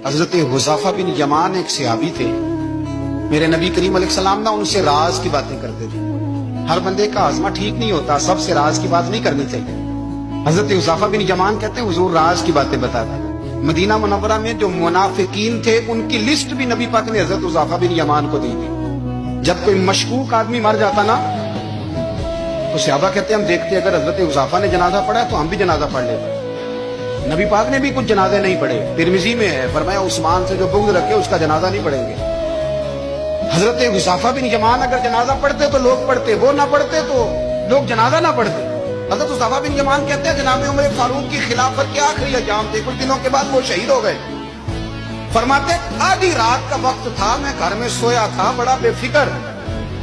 حضرت حذیفہ بن یمان ایک صحابی تھے، میرے نبی کریم علیہ السلام نا ان سے راز کی باتیں کرتے تھے۔ ہر بندے کا ہاضمہ ٹھیک نہیں ہوتا، سب سے راز کی بات نہیں کرنی چاہیے۔ حضرت حذیفہ بن یمان کہتے ہیں حضور راز کی باتیں بتاتے۔ مدینہ منورہ میں جو منافقین تھے ان کی لسٹ بھی نبی پاک نے حضرت حذیفہ بن یمان کو دی تھی۔ جب کوئی مشکوک آدمی مر جاتا نا تو صحابہ کہتے ہیں ہم دیکھتے اگر حضرت حذیفہ نے جنازہ پڑھا ہے تو ہم بھی جنازہ پڑھ لیتے۔ نبی پاک نے بھی کچھ جنازے نہیں پڑھے، ترمذی میں ہے، فرمایا عثمان سے جو بغض رکھے اس کا جنازہ نہیں پڑھیں گے۔ حضرت حذیفہ بن یمان اگر جنازہ پڑھتے تو لوگ پڑھتے، وہ نہ پڑھتے تو لوگ جنازہ نہ پڑھتے۔ حضرت حذیفہ بن یمان کہتے ہیں جناب عمر فاروق کی خلافت کے آخری ایام تھے، کچھ دنوں کے بعد وہ شہید ہو گئے۔ فرماتے آدھی رات کا وقت تھا، میں گھر میں سویا تھا بڑا بے فکر،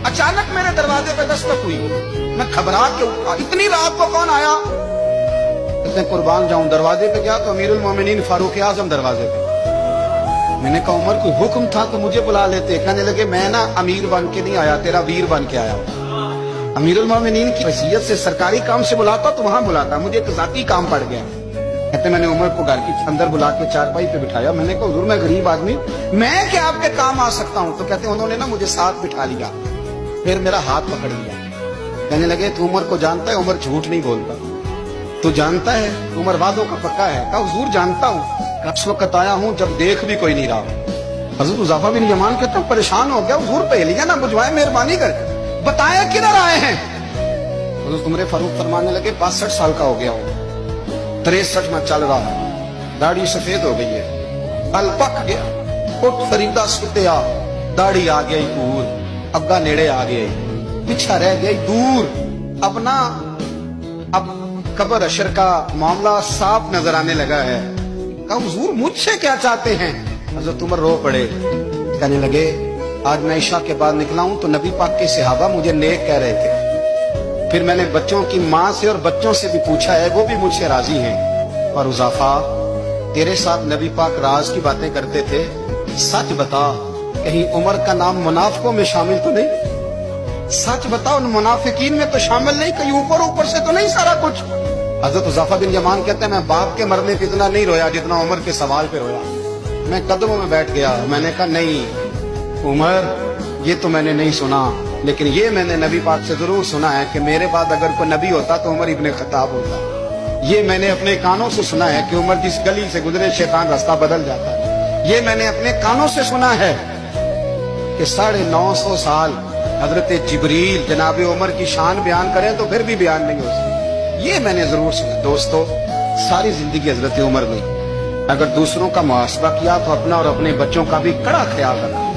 اچانک میرے دروازے پہ دستک ہوئی، میں گھبرا کے اٹھا، اتنی رات کو کون آیا؟ کہتے قربان جاؤں، دروازے پہ گیا تو امیر المومنین فاروق اعظم دروازے پہ۔ میں نے کہا عمر کوئی حکم تھا تو مجھے بلا لیتے۔ کہنے لگے میں نا امیر بن کے نہیں آیا، تیرا ویر بن کے آیا ہوں۔ امیر المومنین کی حیثیت سے سرکاری کام سے بلاتا تو وہاں بلاتا، مجھے ایک ذاتی کام پڑ گیا۔ کہتے میں نے عمر کو گھر کی اندر بلا کے چارپائی پہ بٹھایا، میں نے کہا حضور میں غریب آدمی، میں کیا آپ کے کام آ سکتا ہوں؟ تو کہتے انہوں نے نا مجھے ساتھ بٹھا لیا، پھر میرا ہاتھ پکڑ لیا، کہنے لگے تو عمر کو جانتا ہے؟ عمر جھوٹ نہیں بولتا، تو جانتا ہے عمر وعدوں کا پکا ہے؟ کہا حضور جانتا ہوں، اس وقت آیا ہوں جب دیکھ بھی کوئی نہیں رہا۔ حضرت حذیفہ بن یمان کہتا ہوں پریشان ہو گیا، حضور پہلیاں نہ بجھوائے، مہربانی کر بتائیں کدھر آئے ہیں؟ حضرت عمر فاروق فرمانے لگے 62 سال کا ہو گیا ہوں، 63 میں چل رہا ہے، داڑھی سفید ہو گئی ہے، بل پک گیا، اٹھ فریدہ ستیا، داڑھی آ گئی دور، اگا نیڑے آ گئے، پیچھا رہ گئی دور، اب قبر اشر کا معاملہ صاف نظر آنے لگا ہے۔ کہا حضور مجھ سے کیا چاہتے ہیں؟ حضرت عمر رو پڑے، کہنے لگے آج میں عشاء کے بعد نکلا ہوں تو نبی پاک کے صحابہ مجھے نیک کہہ رہے تھے، پھر میں نے بچوں کی ماں سے اور بچوں سے بھی پوچھا ہے، وہ بھی مجھ سے راضی ہیں۔ اور حذیفہ تیرے ساتھ نبی پاک راز کی باتیں کرتے تھے، سچ بتا کہیں عمر کا نام منافقوں میں شامل تو نہیں؟ سچ بتا ان منافقین میں تو شامل نہیں، کہیں اوپر سے تو نہیں سارا کچھ؟ حضرت حذیفہ بن یمان کہتے ہیں میں باپ کے مرنے پہ اتنا نہیں رویا جتنا عمر کے سوال پہ رویا۔ میں قدموں میں بیٹھ گیا، میں نے کہا نہیں عمر یہ تو میں نے نہیں سنا، لیکن یہ میں نے نبی پاک سے ضرور سنا ہے کہ میرے بعد اگر کوئی نبی ہوتا تو عمر ابن خطاب ہوتا۔ یہ میں نے اپنے کانوں سے سنا ہے کہ عمر جس گلی سے گزرے شیطان راستہ بدل جاتا ہے۔ یہ میں نے اپنے کانوں سے سنا ہے کہ 950 سال حضرت جبریل جناب عمر کی شان بیان کریں تو پھر بھی بیان نہیں ہو سکتا۔ یہ میں نے ضرور سنا۔ دوستو ساری زندگی حضرت عمر نے اگر دوسروں کا محاسبہ کیا تو اپنا اور اپنے بچوں کا بھی کڑا خیال رکھا۔